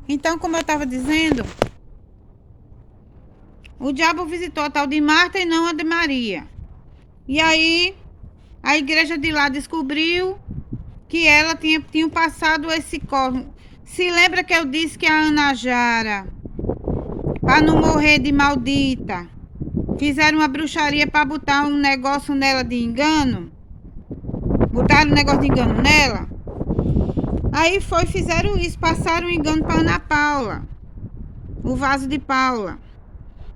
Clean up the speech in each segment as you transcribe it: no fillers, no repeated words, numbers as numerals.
Então, como eu estava dizendo, o diabo visitou a tal de Marta e não a de Maria. E aí, a igreja de lá descobriu que ela tinha passado esse cosmo. Se lembra que eu disse que a Ana Jara, para não morrer de maldita, fizeram uma bruxaria para botar um negócio nela de engano? Botaram um negócio de engano nela? Aí fizeram isso, passaram o engano para Ana Paula, o vaso de Paula.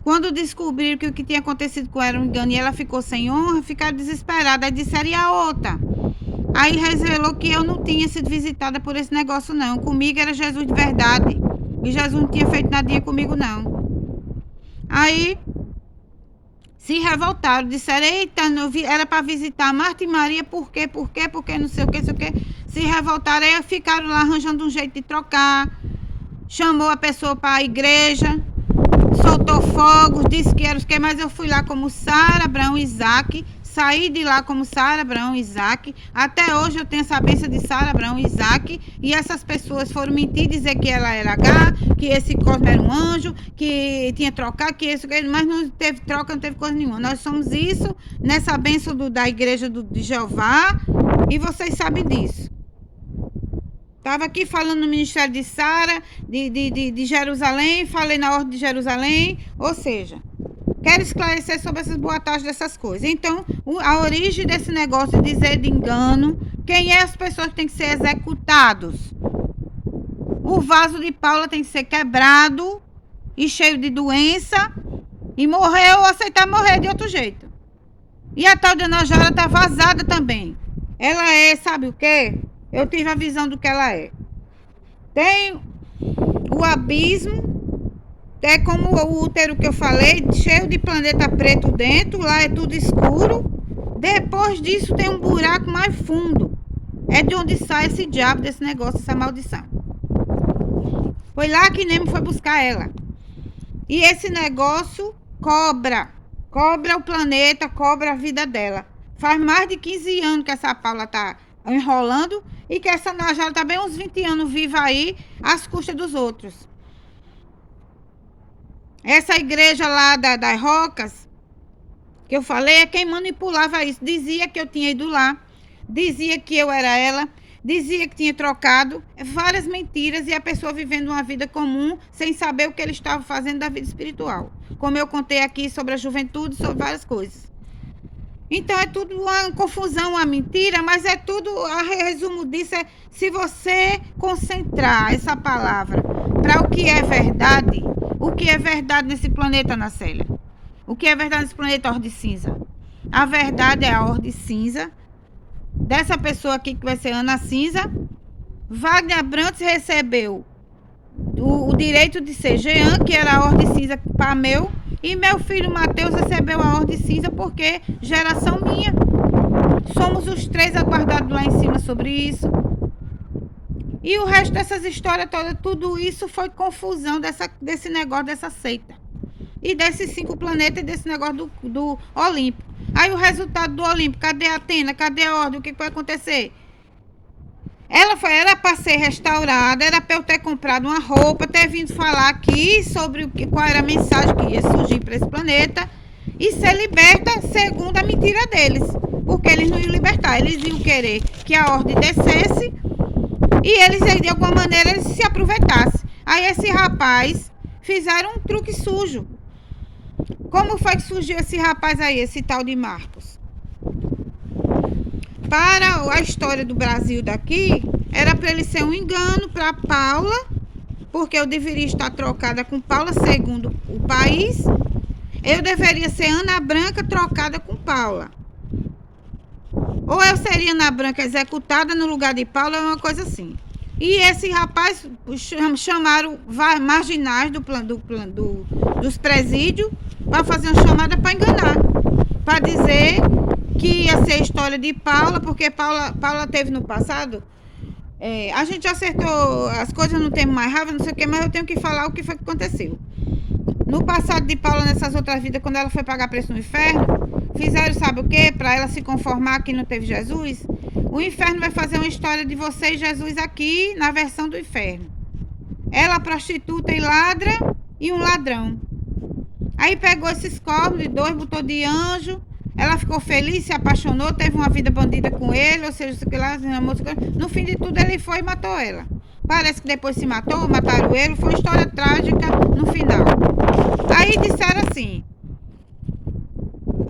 Quando descobriram que o que tinha acontecido com ela era um engano e ela ficou sem honra, ficaram desesperadas. Aí disseram, e a outra? Aí revelou que eu não tinha sido visitada por esse negócio, não. Comigo era Jesus de verdade. E Jesus não tinha feito nadinha comigo, não. Aí se revoltaram, disseram, eita, era para visitar Marta e Maria, por quê, porque não sei o que, se revoltaram, aí ficaram lá arranjando um jeito de trocar, chamou a pessoa para a igreja, soltou fogos, disse que era os que, mas eu fui lá como Sara, Abraão e Isaac, saí de lá como Sara, Abraão e Isaac, até hoje eu tenho essa bênção de Sara, Abraão e Isaac, e essas pessoas foram mentir, dizer que ela era H, que esse Cosmo era um anjo, que tinha trocado, que isso, mas não teve troca, não teve coisa nenhuma. Nós somos isso, nessa bênção da igreja de Jeová, e vocês sabem disso. Estava aqui falando no ministério de Sara, de Jerusalém, falei na ordem de Jerusalém, ou seja, quero esclarecer sobre essas boatagens dessas coisas. Então, a origem desse negócio de dizer de engano, quem é as pessoas que têm que ser executados? O vaso de Paula tem que ser quebrado e cheio de doença e morrer ou aceitar morrer de outro jeito. E a tal de Ana Jara tá vazada também. Ela é, sabe o quê? Eu tive a visão do que ela é. Tem o abismo, é como o útero que eu falei, cheio de planeta preto dentro, lá é tudo escuro. Depois disso tem um buraco mais fundo. É de onde sai esse diabo desse negócio, essa maldição. Foi lá que Nemo foi buscar ela. E esse negócio cobra o planeta, cobra a vida dela. Faz mais de 15 anos que essa Paula tá enrolando e que essa Najara tá bem uns 20 anos viva aí às custas dos outros. Essa igreja lá das Rocas, que eu falei, é quem manipulava isso. Dizia que eu tinha ido lá, dizia que eu era ela, dizia que tinha trocado, várias mentiras, e a pessoa vivendo uma vida comum sem saber o que ele estava fazendo da vida espiritual. Como eu contei aqui sobre a juventude, sobre várias coisas. Então é tudo uma confusão, uma mentira, mas é tudo, a resumo disso é, se você concentrar essa palavra para o que é verdade nesse planeta, Ana Célia? O que é verdade nesse planeta Ordem Cinza? A verdade é a Ordem Cinza, dessa pessoa aqui que vai ser Ana Cinza. Wagner Abrantes recebeu o direito de ser Jean, que era a Ordem Cinza para meu, e meu filho Mateus recebeu a Ordem Cinza porque geração minha. Somos os três aguardados lá em cima sobre isso. E o resto dessas histórias todas, tudo isso foi confusão desse negócio, dessa seita. E desses 5 planetas e desse negócio do Olimpo. Aí o resultado do Olimpo, cadê a Atena, cadê a Ordem, o que vai acontecer? Era para ser restaurada, era para eu ter comprado uma roupa, ter vindo falar aqui sobre qual era a mensagem que ia surgir para esse planeta e ser liberta segundo a mentira deles. Porque eles não iam libertar, eles iam querer que a ordem descesse e eles, de alguma maneira, eles se aproveitassem. Aí esse rapaz fizeram um truque sujo. Como foi que surgiu esse rapaz aí, esse tal de Marcos? Para a história do Brasil daqui, era para ele ser um engano para Paula, porque eu deveria estar trocada com Paula segundo o país. Eu deveria ser Ana Branca trocada com Paula. Ou eu seria Ana Branca executada no lugar de Paula, uma coisa assim. E esse rapaz chamaram marginais dos presídios para fazer uma chamada para enganar, para dizer que ia ser a história de Paula, porque Paula teve no passado. A gente acertou as coisas, não tem mais raiva, não sei o que, mas eu tenho que falar o que foi que aconteceu. No passado de Paula, nessas outras vidas, quando ela foi pagar preço no inferno, fizeram, sabe o que? Para ela se conformar que não teve Jesus. O inferno vai fazer uma história de você e Jesus aqui, na versão do inferno. ela prostituta e ladra, e um ladrão. Aí pegou esses corpos de dois, botou de anjo. Ela ficou feliz, se apaixonou, teve uma vida bandida com ele, ou seja, no fim de tudo ele foi e matou ela. Parece que depois se matou, mataram ele, foi uma história trágica no final. Aí disseram assim: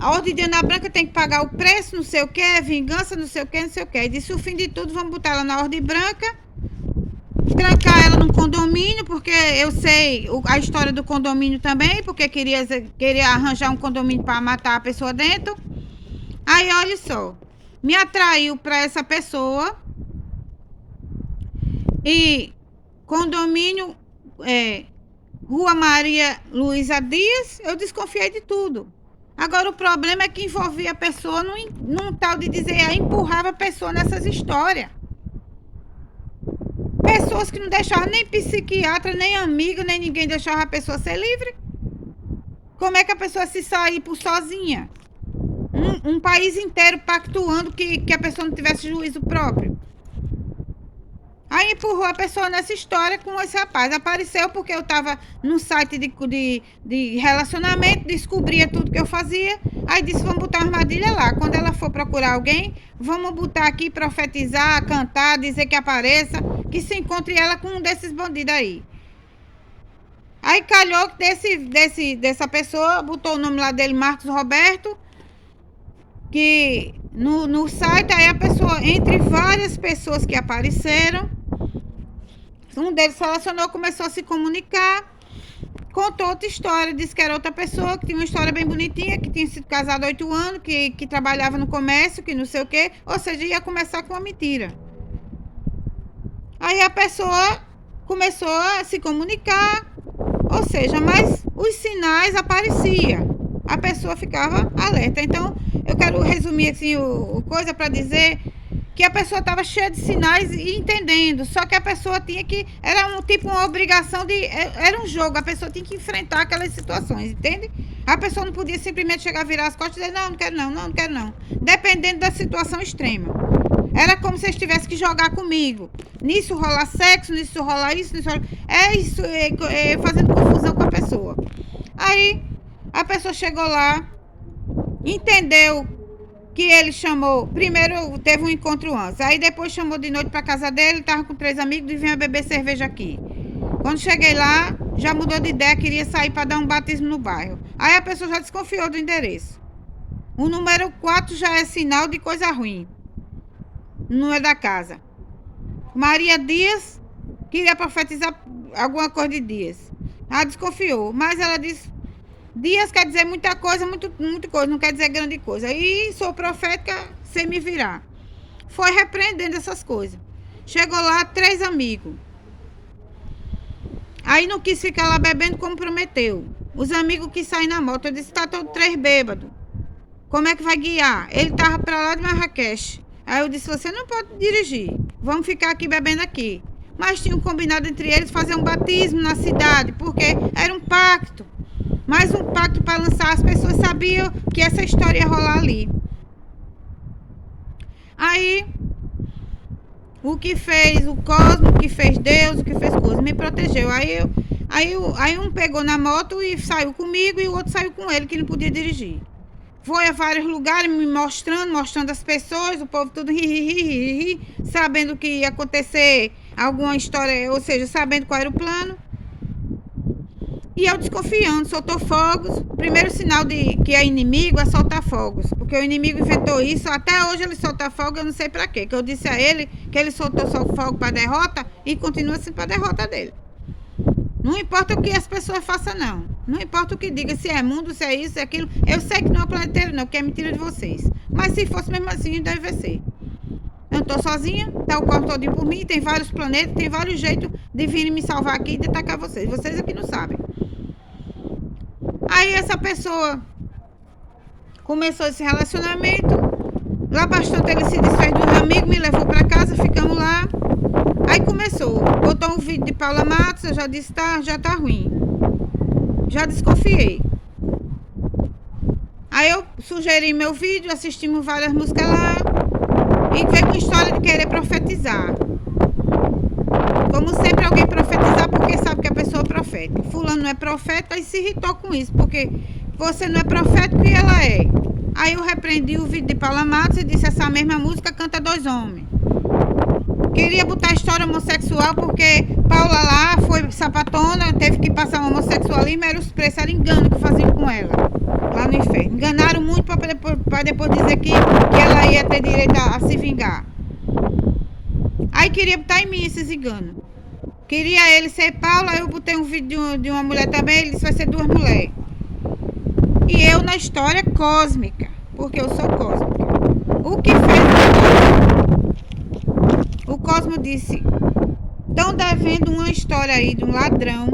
a Ordem de Ana Branca tem que pagar o preço, não sei o que, vingança, não sei o que, não sei o que. E disse: o fim de tudo, vamos botar ela na Ordem Branca, trancar ela num condomínio, porque eu sei a história do condomínio também, porque queria arranjar um condomínio para matar a pessoa dentro. Aí, olha só, me atraiu para essa pessoa e condomínio Rua Maria Luísa Dias, eu desconfiei de tudo. Agora, o problema é que envolvia a pessoa num tal de dizer, empurrava a pessoa nessas histórias. Pessoas que não deixavam nem psiquiatra, nem amigo, nem ninguém deixava a pessoa ser livre. Como é que a pessoa se sair por sozinha? Um país inteiro pactuando que a pessoa não tivesse juízo próprio. Aí empurrou a pessoa nessa história com esse rapaz. Apareceu porque eu estava num site de relacionamento, descobria tudo que eu fazia. Aí disse, vamos botar uma armadilha lá. Quando ela for procurar alguém, vamos botar aqui, profetizar, cantar, dizer que apareça, que se encontre ela com um desses bandidos aí. Aí calhou dessa pessoa, botou o nome lá dele, Marcos Roberto, que no site, aí a pessoa, entre várias pessoas que apareceram, um deles se relacionou, começou a se comunicar, contou outra história, disse que era outra pessoa, que tinha uma história bem bonitinha, que tinha sido casado há 8 anos, que trabalhava no comércio, que não sei o quê, ou seja, ia começar com uma mentira. Aí a pessoa começou a se comunicar, ou seja, mas os sinais apareciam, a pessoa ficava alerta. Então, eu quero resumir assim o coisa para dizer que a pessoa estava cheia de sinais e entendendo, só que a pessoa tinha que, era uma obrigação era um jogo, a pessoa tinha que enfrentar aquelas situações, entende? A pessoa não podia simplesmente chegar, virar as costas e dizer, não quero não quero não, dependendo da situação extrema. Era como se eles tivessem que jogar comigo. Nisso rola sexo, nisso rola isso, nisso rola... fazendo confusão com a pessoa. Aí, a pessoa chegou lá, entendeu que ele chamou, primeiro teve um encontro antes, aí depois chamou de noite para casa dele, estava com 3 amigos e vinha beber cerveja aqui. Quando cheguei lá, já mudou de ideia, queria sair para dar um batismo no bairro. Aí a pessoa já desconfiou do endereço. O número 4 já é sinal de coisa ruim. Não é da casa. Maria Dias queria profetizar alguma coisa de Dias. Ela desconfiou, mas ela disse, Dias quer dizer muita coisa, muita coisa, não quer dizer grande coisa. E sou profética sem me virar. Foi repreendendo essas coisas. Chegou lá, 3 amigos. Aí não quis ficar lá bebendo como prometeu. Os amigos que saem na moto, eu disse, tá todo 3 bêbado. Como é que vai guiar? Ele tava para lá de Marrakech. Aí eu disse, você não pode dirigir. Vamos ficar aqui bebendo aqui. Mas tinham combinado entre eles fazer um batismo na cidade, porque era um pacto. Mais um pacto para lançar. As pessoas sabiam que essa história ia rolar ali. Aí, o que fez o cosmos, o que fez Deus, o que fez coisa, me protegeu. Aí um pegou na moto e saiu comigo, e o outro saiu com ele, que não podia dirigir. Foi a vários lugares me mostrando as pessoas, o povo tudo ri, sabendo que ia acontecer alguma história, ou seja, sabendo qual era o plano. E eu desconfiando, soltou fogos. O primeiro sinal de que é inimigo é soltar fogos. Porque o inimigo inventou isso. Até hoje ele solta fogo, eu não sei pra quê. Que eu disse a ele que ele soltou só fogo pra derrota e continua assim pra derrota dele. Não importa o que as pessoas façam, não. Não importa o que diga, se é mundo, se é isso, se é aquilo. Eu sei que não é planetário, não, porque é mentira de vocês. Mas se fosse mesmo assim, deve ser. Eu não tô sozinha, tá o corpo todinho por mim, tem vários planetas, tem vários jeitos de vir me salvar aqui e de atacar vocês. Vocês aqui não sabem. Aí essa pessoa começou esse relacionamento. Lá bastante ele se desfez do meu amigo, me levou pra casa, ficamos lá. Aí começou, botou um vídeo de Paula Matos, eu já disse, já tá ruim. Já desconfiei. Aí eu sugeri meu vídeo, assistimos várias músicas lá. E veio com história de querer profetizar. Como sempre, alguém profetizar, porque não é profeta, e se irritou com isso, porque você não é profeta, o que ela é? Aí eu repreendi o vídeo de Paula Matos e disse: essa mesma música canta 2 homens. Queria botar história homossexual, porque Paula lá foi sapatona, teve que passar um homossexualismo, era os preços, era engano que faziam com ela, lá no inferno. Enganaram muito para depois dizer que ela ia ter direito a se vingar. Aí queria botar em mim esses enganos. Queria ele ser Paula, aí eu botei um vídeo de uma mulher também, ele disse: vai ser 2 mulheres. E eu na história cósmica, porque eu sou cósmica. O que fez o Cosmo disse: estão devendo uma história aí de um ladrão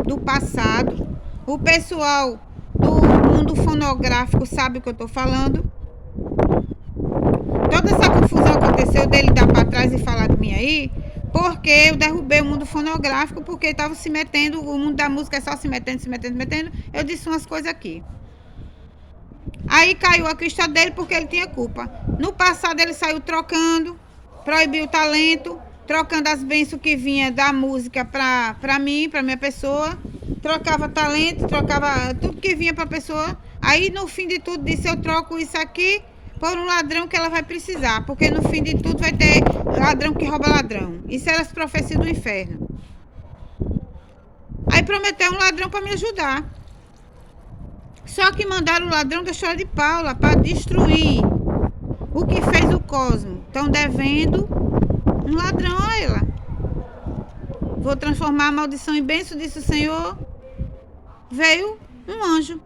do passado. O pessoal do mundo fonográfico sabe o que eu tô falando. Toda essa confusão aconteceu dele dar para trás e falar de mim aí, porque eu derrubei o mundo fonográfico, porque estava se metendo, o mundo da música é só se metendo. Eu disse umas coisas aqui. Aí caiu a crista dele porque ele tinha culpa. No passado ele saiu trocando, proibiu o talento, trocando as bênçãos que vinha da música para mim, para minha pessoa. Trocava talento, trocava tudo que vinha para a pessoa. Aí no fim de tudo disse: eu troco isso aqui por um ladrão que ela vai precisar, porque no fim de tudo vai ter ladrão que rouba ladrão. Isso era as profecias do inferno. Aí prometeu um ladrão para me ajudar. Só que mandaram o ladrão da história de Paula para destruir o que fez o Cosmo. Estão devendo um ladrão a ela. Vou transformar a maldição em bênção, disse o Senhor. Veio um anjo.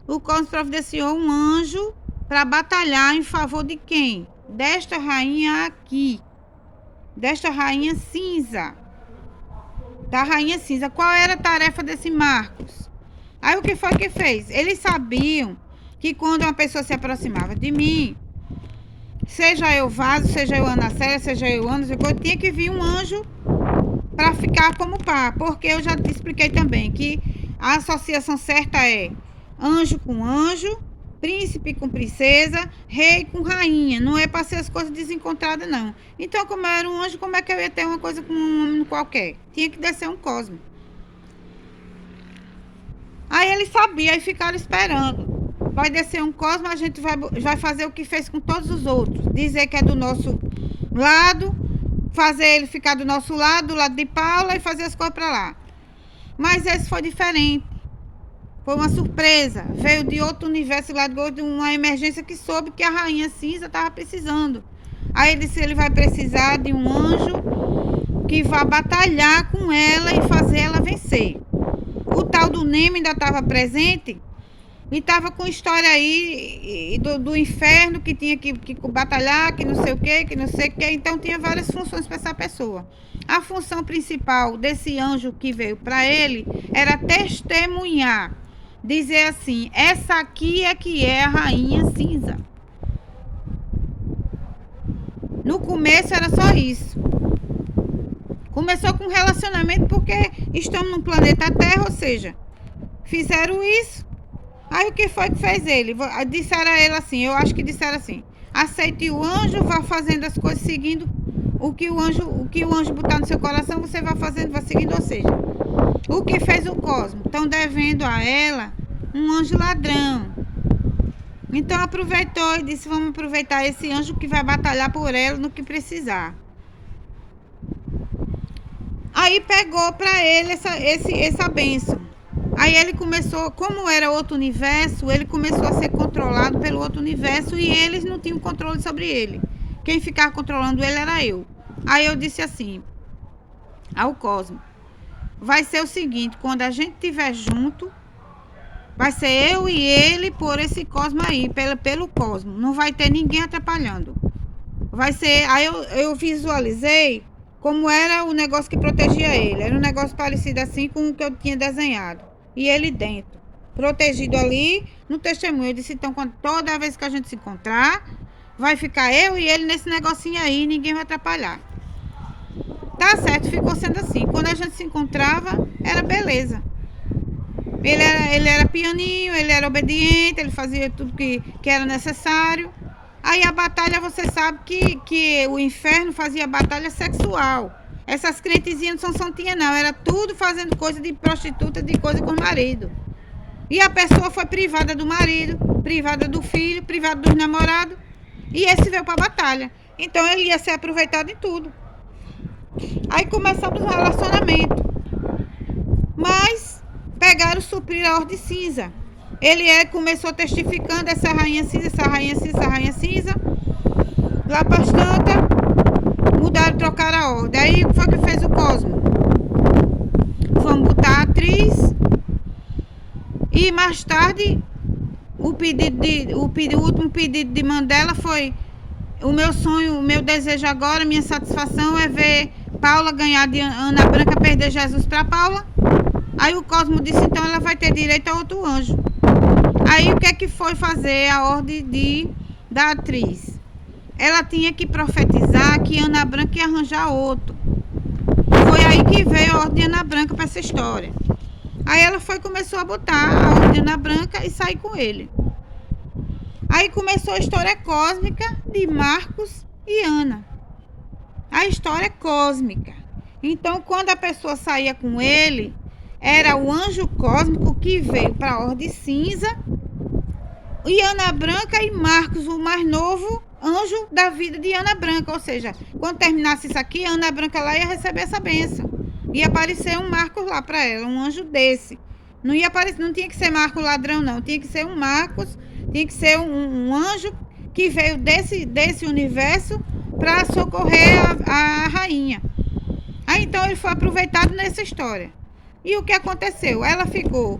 O Cosmo providenciou um anjo para batalhar em favor de quem? Desta rainha aqui. Desta rainha cinza. Da rainha cinza. Qual era a tarefa desse Marcos? Aí o que foi que fez? Eles sabiam que quando uma pessoa se aproximava de mim, seja eu Vaso, seja eu Ana Célia, seja eu Ana, tinha que vir um anjo para ficar como par. Porque eu já te expliquei também que a associação certa é anjo com anjo, príncipe com princesa, rei com rainha. Não é para ser as coisas desencontradas, não. Então, como eu era um anjo, como é que eu ia ter uma coisa com um homem qualquer? Tinha que descer um Cosmo. Aí eles sabiam, aí ficaram esperando. Vai descer um Cosmo, a gente vai fazer o que fez com todos os outros. Dizer que é do nosso lado, fazer ele ficar do nosso lado, do lado de Paula, e fazer as coisas para lá. Mas esse foi diferente. Foi uma surpresa. Veio de outro universo, lá de uma emergência que soube que a rainha cinza estava precisando. Aí ele disse: ele vai precisar de um anjo que vá batalhar com ela e fazer ela vencer. O tal do Nemo ainda estava presente e estava com história aí do inferno, que tinha que batalhar, que não sei o que, então tinha várias funções para essa pessoa. A função principal desse anjo que veio para ele era testemunhar, dizer assim: essa aqui é que é a rainha cinza. No começo era só isso. Começou com relacionamento porque estamos no planeta Terra, ou seja, fizeram isso. Aí o que foi que fez ele? Disseram a ele assim, eu acho que disseram assim: aceite o anjo, vá fazendo as coisas seguindo o que o anjo botar no seu coração, você vai fazendo, vai seguindo, ou seja, o que fez o Cosmo? Estão devendo a ela um anjo ladrão. Então aproveitou e disse: vamos aproveitar esse anjo que vai batalhar por ela no que precisar. Aí pegou para ele essa bênção. Aí ele começou, como era outro universo, ele começou a ser controlado pelo outro universo e eles não tinham controle sobre ele. Quem ficava controlando ele era eu. Aí eu disse assim ao Cosmo: vai ser o seguinte, quando a gente estiver junto, vai ser eu e ele por esse Cosmo aí, pelo Cosmo. Não vai ter ninguém atrapalhando. Vai ser, aí eu visualizei como era o negócio que protegia ele. Era um negócio parecido assim com o que eu tinha desenhado. E ele dentro, protegido ali no testemunho. Eu disse: então, toda vez que a gente se encontrar, vai ficar eu e ele nesse negocinho aí, ninguém vai atrapalhar. Tá certo, ficou sendo assim. Quando a gente se encontrava, era beleza. Ele era pianinho, ele era obediente, ele fazia tudo que era necessário. Aí a batalha, você sabe que o inferno fazia batalha sexual. Essas crentezinhas não são santinhas, não. Era tudo fazendo coisa de prostituta, de coisa com o marido. E a pessoa foi privada do marido, privada do filho, privada dos namorados. E esse veio para a batalha. Então ele ia ser aproveitado em tudo. Aí começamos um relacionamento. Mas pegaram, suprir a ordem cinza. Ele começou testificando essa rainha cinza, essa rainha cinza, essa rainha cinza. Lá para as tantas, mudaram, trocaram a ordem. Aí foi que fez o Cosmo. Vamos botar a atriz. E mais tarde, o último pedido de Mandela foi: o meu sonho, o meu desejo agora, minha satisfação é ver Paula ganhar de Ana Branca, perder Jesus para Paula. Aí o Cosmo disse: então ela vai ter direito a outro anjo. Aí o que é que foi fazer a ordem da atriz? Ela tinha que profetizar que Ana Branca ia arranjar outro. Foi aí que veio a ordem de Ana Branca para essa história. Aí ela começou a botar a ordem de Ana Branca e sair com ele. Aí começou a história cósmica de Marcos e Ana. A história cósmica. Então, quando a pessoa saía com ele, era o anjo cósmico que veio para a ordem cinza, e Ana Branca e Marcos, o mais novo anjo da vida de Ana Branca. Ou seja, quando terminasse isso aqui, Ana Branca lá ia receber essa bênção. Ia aparecer um Marcos lá para ela, um anjo desse. Não ia aparecer, não tinha que ser Marcos ladrão, não. Tinha que ser um Marcos, tinha que ser um anjo que veio desse universo para socorrer a rainha. Aí então ele foi aproveitado nessa história. E o que aconteceu? Ela ficou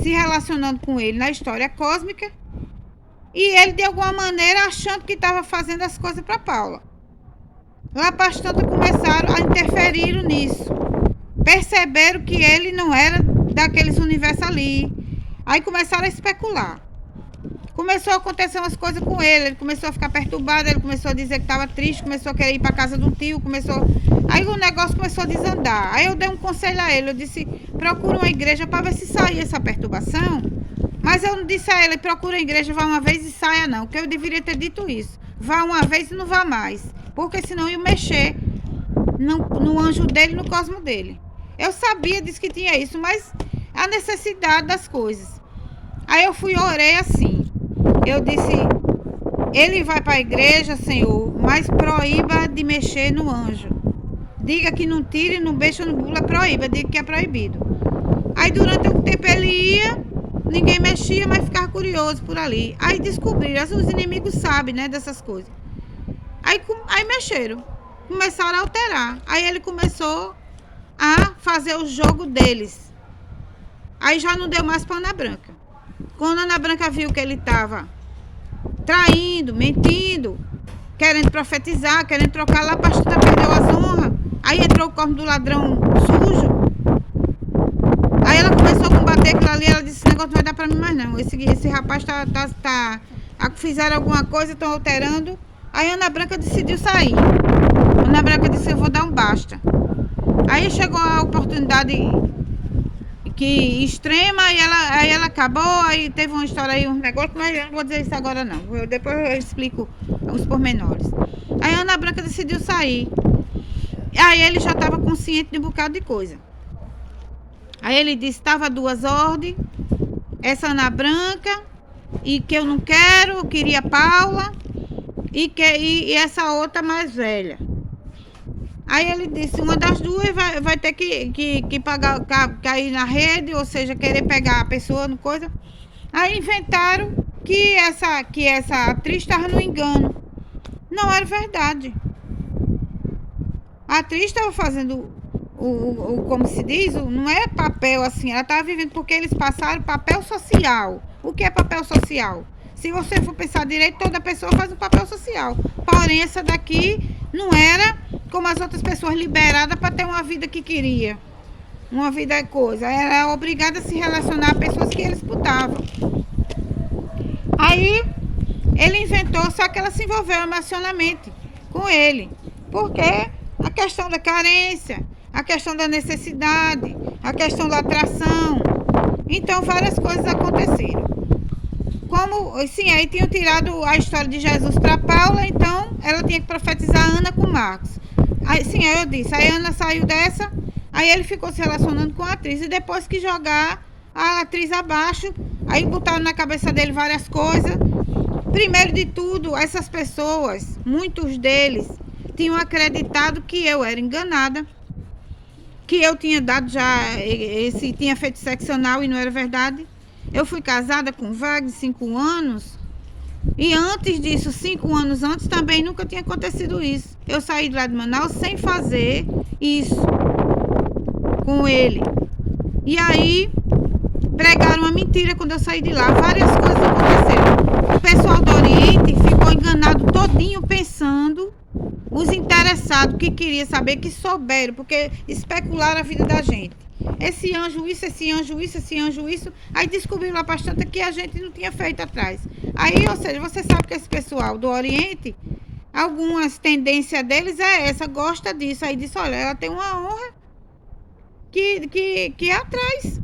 se relacionando com ele na história cósmica e ele, de alguma maneira, achando que estava fazendo as coisas para Paula. Lá para as tantas começaram a interferir nisso. Perceberam que ele não era daqueles universos ali. Aí começaram a especular. Começou a acontecer umas coisas com ele. Ele começou a ficar perturbado. Ele começou a dizer que estava triste. Começou a querer ir para casa do tio. Aí o negócio começou a desandar. Aí eu dei um conselho a ele. Eu disse: procura uma igreja para ver se saia essa perturbação. Mas eu não disse a ele: procura a igreja, vá uma vez e saia, não. Porque eu deveria ter dito isso. Vá uma vez e não vá mais. Porque senão ia mexer no anjo dele, no cosmo dele. Eu sabia, disse que tinha isso, mas a necessidade das coisas. Aí eu orei assim. Eu disse: ele vai para a igreja, Senhor, mas proíba de mexer no anjo. Diga que não tire, não beija, não bula, proíba, diga que é proibido. Aí durante um tempo ele ia, ninguém mexia, mas ficava curioso por ali. Aí descobriram, os inimigos sabem, né, dessas coisas. Aí mexeram, começaram a alterar. Aí ele começou a fazer o jogo deles. Aí já não deu mais para Ana Branca. Quando a Ana Branca viu que ele estava traindo, mentindo, querendo profetizar, querendo trocar lá, a pastora perdeu as honras. Aí entrou o corpo do ladrão sujo. Aí ela começou a combater aquilo ali. Ela disse: esse negócio não vai dar para mim mais não. Esse rapaz fizeram alguma coisa, estão alterando. Aí a Ana Branca decidiu sair. A Ana Branca disse: eu vou dar um basta. Aí chegou a oportunidade extrema, aí ela acabou. Aí teve uma história aí, um negócio, mas eu não vou dizer isso agora não. Depois eu explico os pormenores. Aí a Ana Branca decidiu sair. Aí ele já estava consciente de um bocado de coisa. Aí ele disse: estava 2 ordens, essa Ana Branca, e que eu não quero, eu queria Paula, e essa outra mais velha. Aí ele disse: uma das duas vai ter que pagar, cair na rede, ou seja, querer pegar a pessoa no coisa. Aí inventaram que essa atriz estava no engano. Não era verdade. A atriz estava fazendo como se diz, não é papel assim, ela estava vivendo, porque eles passaram papel social. O que é papel social? Se você for pensar direito, toda pessoa faz um papel social. Porém, essa daqui não era como as outras pessoas, liberadas para ter uma vida que queria. Uma vida coisa. Era obrigada a se relacionar a pessoas que eles putavam. Aí, ele inventou, só que ela se envolveu emocionalmente com ele. Porque a questão da carência, a questão da necessidade, a questão da atração. Então, várias coisas aconteceram. Sim, aí tinham tirado a história de Jesus para Paula, então ela tinha que profetizar Ana com Marcos. Aí, sim, aí eu disse, aí a Ana saiu dessa, aí ele ficou se relacionando com a atriz, e depois que jogar a atriz abaixo, aí botaram na cabeça dele várias coisas. Primeiro de tudo, essas pessoas, muitos deles, tinham acreditado que eu era enganada, que eu tinha dado já, tinha feito sexo anal e não era verdade. Eu fui casada com o Wagner 5 anos, e antes disso, 5 anos antes, também nunca tinha acontecido isso. Eu saí de lá de Manaus sem fazer isso com ele. E aí, pregaram uma mentira quando eu saí de lá. Várias coisas aconteceram. O pessoal do Oriente ficou enganado todinho pensando, os interessados que queriam saber, que souberam, porque especularam a vida da gente. Esse anjo isso, esse anjo isso, esse anjo isso. Aí descobriram lá bastante que a gente não tinha feito atrás. Aí, ou seja, você sabe que esse pessoal do Oriente, algumas tendências deles é essa, gosta disso. Aí disse, olha, ela tem uma honra que é atrás.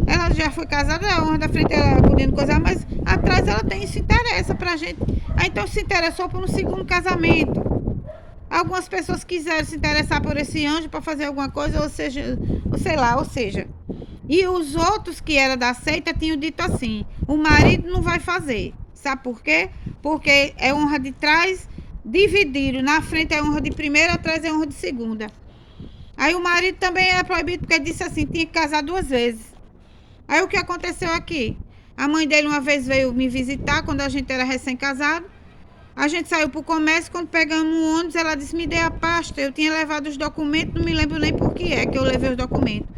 Ela já foi casada, a honra da frente ela podendo coisar, mas atrás ela tem, se interessa pra gente. Aí então se interessou por um segundo casamento. Algumas pessoas quiseram se interessar por esse anjo para fazer alguma coisa, ou seja, ou sei lá, ou seja. E os outros que eram da seita tinham dito assim: o marido não vai fazer. Sabe por quê? Porque é honra de trás, dividiram. Na frente é honra de primeira, atrás é honra de segunda. Aí o marido também era proibido, porque disse assim: tinha que casar 2 vezes. Aí o que aconteceu aqui? A mãe dele uma vez veio me visitar, quando a gente era recém-casado. A gente saiu para o comércio, quando pegamos um ônibus, ela disse, me dê a pasta. Eu tinha levado os documentos, não me lembro nem por que é que eu levei os documentos.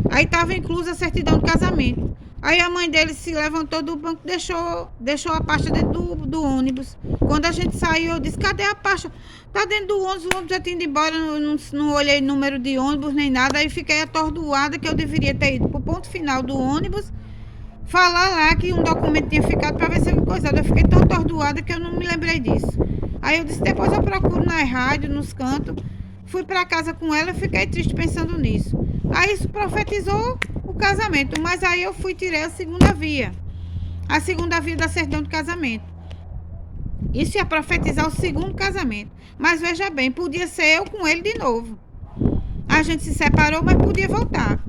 Aí estava inclusa a certidão de casamento. Aí a mãe dele se levantou do banco, deixou a pasta dentro do ônibus. Quando a gente saiu, eu disse, cadê a pasta? Tá dentro do ônibus, o ônibus já tinha ido embora, não olhei número de ônibus nem nada. Aí fiquei atordoada que eu deveria ter ido para o ponto final do ônibus, falar lá que um documento tinha ficado para ver se eu coisada. Eu fiquei tão atordoada que eu não me lembrei disso. Aí eu disse, depois eu procuro na rádio, nos cantos. Fui para casa com ela e fiquei triste pensando nisso. Aí isso profetizou o casamento, mas aí eu fui e tirei a segunda via. A segunda via da certidão de casamento. Isso ia profetizar o segundo casamento. Mas veja bem, podia ser eu com ele de novo. A gente se separou, mas podia voltar.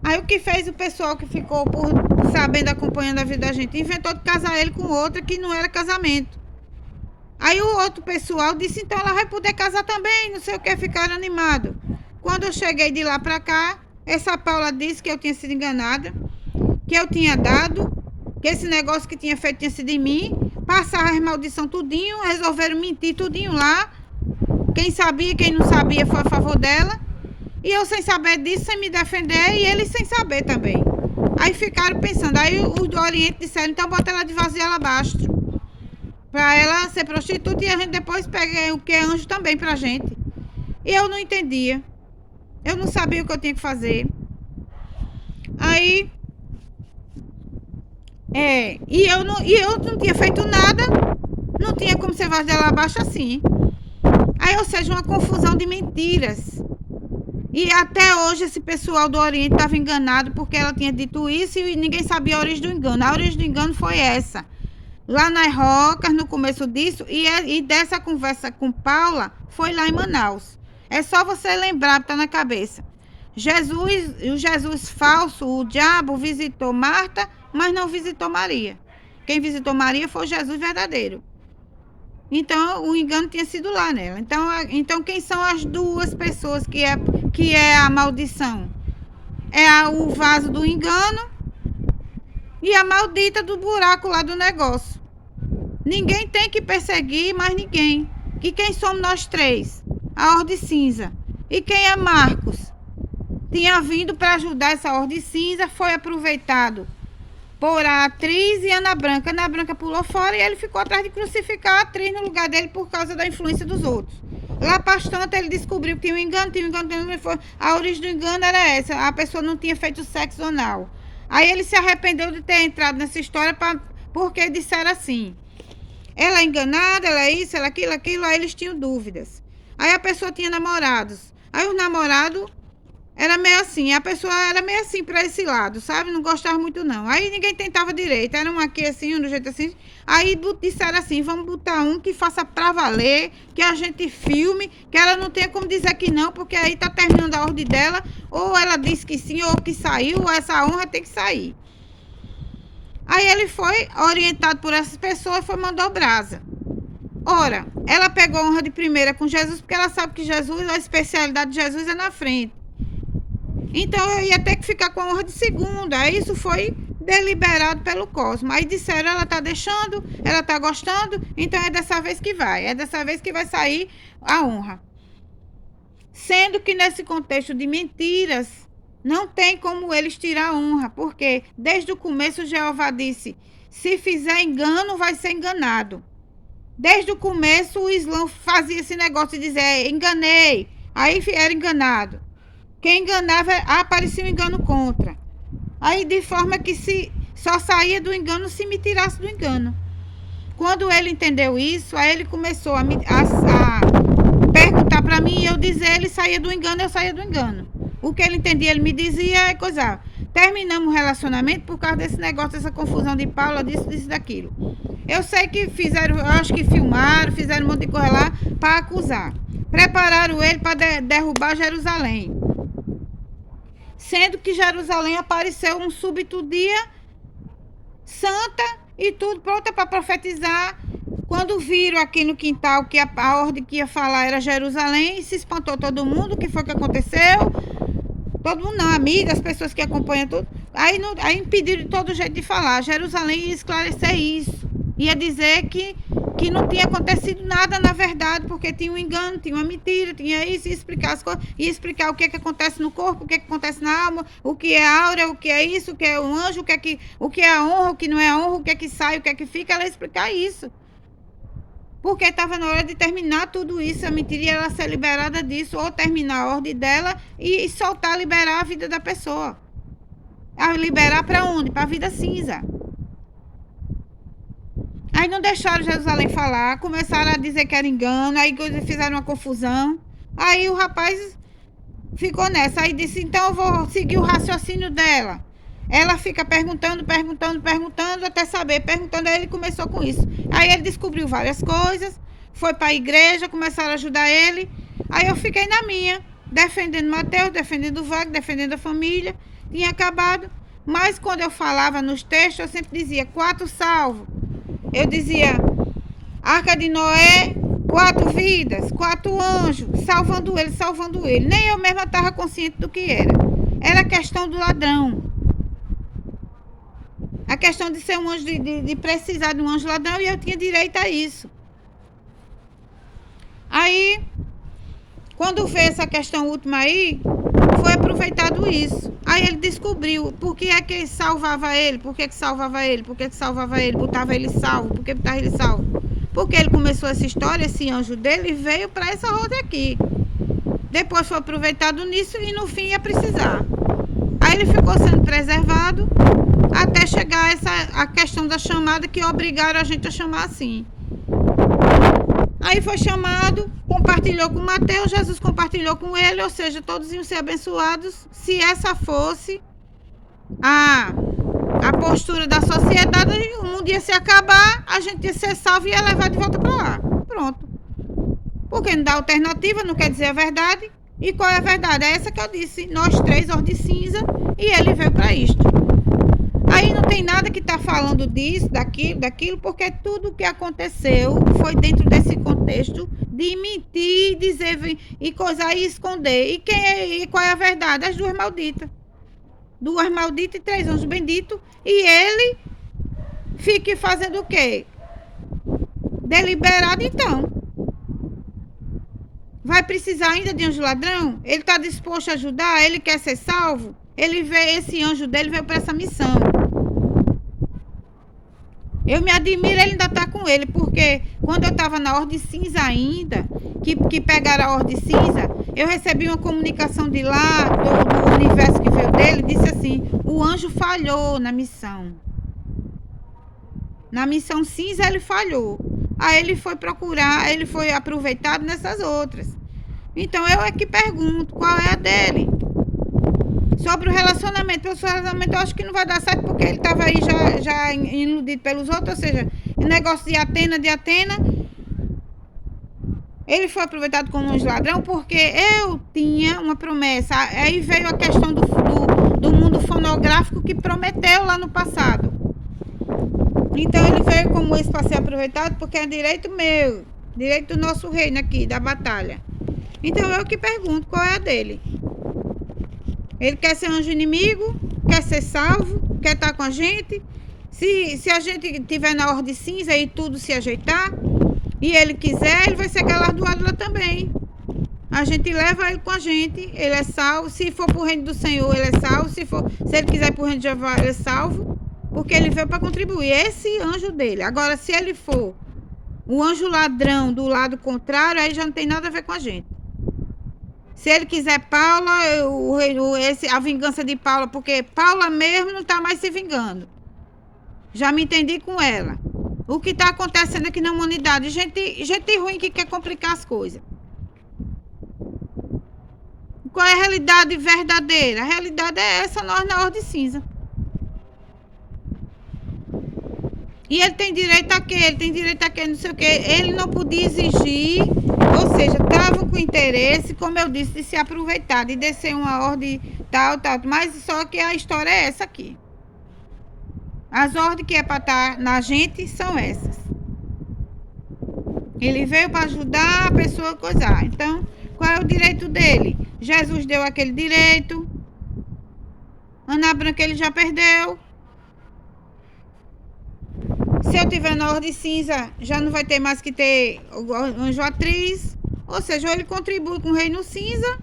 Aí o que fez o pessoal que ficou por sabendo, acompanhando a vida da gente, inventou de casar ele com outra que não era casamento. Aí o outro pessoal disse, então ela vai poder casar também, não sei o que, ficaram animados. Quando eu cheguei de lá pra cá, essa Paula disse que eu tinha sido enganada, que eu tinha dado, que esse negócio que tinha feito tinha sido de mim, passaram as maldição tudinho, resolveram mentir tudinho lá. Quem sabia, quem não sabia foi a favor dela. E eu sem saber disso, sem me defender, e eles sem saber também. Aí ficaram pensando, aí os do Oriente disseram, então bota ela de vasilha abaixo, pra ela ser prostituta, e a gente depois pega o que é anjo também pra gente. E eu não entendia. Eu não sabia o que eu tinha que fazer. Aí, e eu não tinha feito nada, não tinha como ser vasilha abaixo assim. Aí, ou seja, uma confusão de mentiras. E até hoje esse pessoal do Oriente estava enganado porque ela tinha dito isso e ninguém sabia a origem do engano. A origem do engano foi essa. Lá nas Rocas, no começo disso, e dessa conversa com Paula, foi lá em Manaus. É só você lembrar, tá na cabeça. O Jesus falso, o diabo, visitou Marta, mas não visitou Maria. Quem visitou Maria foi o Jesus verdadeiro. Então, o engano tinha sido lá nela. Então quem são as duas pessoas que é a maldição? É o vaso do engano e a maldita do buraco lá do negócio. Ninguém tem que perseguir mais ninguém. E quem somos nós três? A Ordem Cinza. E quem é Marcos? Tinha vindo para ajudar essa Ordem Cinza, foi aproveitado por a atriz e Ana Branca. Ana Branca pulou fora e ele ficou atrás de crucificar a atriz no lugar dele por causa da influência dos outros. Lá bastante ele descobriu que tinha um engano, a origem do engano era essa, a pessoa não tinha feito sexo anal. Aí ele se arrependeu de ter entrado nessa história porque disseram assim, ela é enganada, ela é isso, ela é aquilo, aí eles tinham dúvidas. Aí a pessoa tinha namorados. Aí os namorados Era meio assim, a pessoa era meio assim para esse lado, sabe? Não gostava muito não. Aí ninguém tentava direito, era um aqui assim, um do jeito assim. Aí disseram assim, vamos botar um que faça pra valer, que a gente filme, que ela não tenha como dizer que não, porque aí tá terminando a ordem dela, ou ela disse que sim, ou que saiu, ou essa honra tem que sair. Aí ele foi orientado por essas pessoas e foi mandou brasa. Ora, ela pegou a honra de primeira com Jesus, porque ela sabe que Jesus, a especialidade de Jesus é na frente. Então eu ia ter que ficar com a honra de segunda. Aí isso foi deliberado pelo Cosmo. Aí disseram, ela tá deixando, ela tá gostando, então é dessa vez que vai. É dessa vez que vai sair a honra. Sendo que nesse contexto de mentiras, não tem como eles tirar a honra, porque desde o começo Jeová disse, se fizer engano, vai ser enganado. Desde o começo o Islã fazia esse negócio de dizer, enganei, aí era enganado. Quem enganava, aparecia um engano contra. Aí, de forma que se só saía do engano se me tirasse do engano. Quando ele entendeu isso, aí ele começou a perguntar para mim e eu dizer, ele saía do engano, eu saía do engano. O que ele entendia, ele me dizia, coisa. Terminamos o relacionamento por causa desse negócio, dessa confusão de Paula, disso, daquilo. Eu sei que fizeram, eu acho que filmaram, fizeram um monte de coisa lá para acusar. Prepararam ele para derrubar Jerusalém. Sendo que Jerusalém apareceu um súbito dia, santa e tudo pronta para profetizar. Quando viram aqui no quintal que a ordem que ia falar era Jerusalém, se espantou todo mundo, o que foi que aconteceu? Todo mundo não, amigas, as pessoas que acompanham tudo. Aí impediram de todo jeito de falar. Jerusalém ia esclarecer isso. Ia dizer que não tinha acontecido nada na verdade, porque tinha um engano, tinha uma mentira, tinha isso, ia explicar as coisas, ia explicar o que é que acontece no corpo, o que é que acontece na alma, o que é áurea, o que é isso, o que é um anjo, o que é a honra, o que não é a honra, o que é que sai, o que é que fica, ela ia explicar isso. Porque estava na hora de terminar tudo isso, a mentira ia ela ser liberada disso, ou terminar a ordem dela e soltar, liberar a vida da pessoa. A liberar para onde? Para a vida cinza. Aí não deixaram Jerusalém falar, começaram a dizer que era engano, aí fizeram uma confusão. Aí o rapaz ficou nessa, aí disse, então eu vou seguir o raciocínio dela. Ela fica perguntando, até saber, perguntando, aí ele começou com isso. Aí ele descobriu várias coisas, foi para a igreja, começaram a ajudar ele. Aí eu fiquei na minha, defendendo Mateus, defendendo o Wagner, defendendo a família, tinha acabado. Mas quando eu falava nos textos, eu sempre dizia, 4 salvos. Eu dizia, Arca de Noé, 4 vidas, 4 anjos, salvando ele. Nem eu mesma estava consciente do que era. Era a questão do ladrão. A questão de ser um anjo, de precisar de um anjo ladrão, e eu tinha direito a isso. Aí, quando veio essa questão última aí, foi aproveitado isso. Aí ele descobriu por que é que salvava ele, por que salvava ele, botava ele salvo, por que botava ele salvo. Porque ele começou essa história, esse anjo dele veio para essa roda aqui. Depois foi aproveitado nisso e no fim ia precisar. Aí ele ficou sendo preservado até chegar a questão da chamada, que obrigaram a gente a chamar assim. Aí foi chamado, compartilhou com Mateus, Jesus compartilhou com ele, ou seja, todos iam ser abençoados se essa fosse a postura da sociedade. O mundo ia se acabar, a gente ia ser salvo e ia levar de volta para lá. Pronto. Porque não dá alternativa, não quer dizer a verdade. E qual é a verdade? É essa que eu disse, nós 3, ordem cinza, e ele veio para isto. Aí não tem nada que está falando disso, daquilo, porque tudo que aconteceu foi dentro desse contexto de mentir, dizer e coisar e esconder. E qual é a verdade? As 2 malditas. 2 malditas e 3 anjos benditos. E ele fique fazendo o quê? Deliberado, então. Vai precisar ainda de anjo ladrão? Ele está disposto a ajudar? Ele quer ser salvo? Ele veio, esse anjo dele veio para essa missão. Eu me admiro, ele ainda está com ele, porque quando eu estava na ordem cinza ainda, que pegaram a ordem cinza, eu recebi uma comunicação de lá, do universo que veio dele, disse assim, o anjo falhou na missão. Na missão cinza ele falhou. Aí ele foi procurar, ele foi aproveitado nessas outras. Então eu é que pergunto, qual é a dele? Sobre o relacionamento. Pelo seu relacionamento, eu acho que não vai dar certo, porque ele estava aí já iludido pelos outros. Ou seja, o negócio de Atena, ele foi aproveitado como um ladrão, porque eu tinha uma promessa. Aí veio a questão do mundo fonográfico que prometeu lá no passado. Então ele veio como esse para ser aproveitado, porque é direito meu, direito do nosso reino aqui, da batalha. Então eu que pergunto, qual é a dele? Ele quer ser anjo inimigo, quer ser salvo, quer estar com a gente. Se a gente estiver na ordem cinza e tudo se ajeitar, e ele quiser, ele vai ser galardoado lá também. A gente leva ele com a gente, ele é salvo. Se for pro reino do Senhor, ele é salvo. Se ele quiser pro reino de Jeová, ele é salvo, porque ele veio para contribuir. Esse anjo dele. Agora, se ele for o anjo ladrão do lado contrário, aí já não tem nada a ver com a gente. Se ele quiser Paula, a vingança de Paula, porque Paula mesmo não está mais se vingando. Já me entendi com ela. O que está acontecendo aqui na humanidade? Gente ruim que quer complicar as coisas. Qual é a realidade verdadeira? A realidade é essa, nós na ordem cinza. E ele tem direito a quê? Ele tem direito a quê? Não sei o quê. Ele não podia exigir, ou seja, estavam com interesse, como eu disse, de se aproveitar, de descer uma ordem tal. Mas só que a história é essa aqui. As ordens que é para estar na gente são essas. Ele veio para ajudar a pessoa a coisar. Então, qual é o direito dele? Jesus deu aquele direito. Ana Branca ele já perdeu. Se eu tiver na ordem cinza, já não vai ter mais que ter o anjo atriz. Ou seja, ou ele contribui com o reino cinza,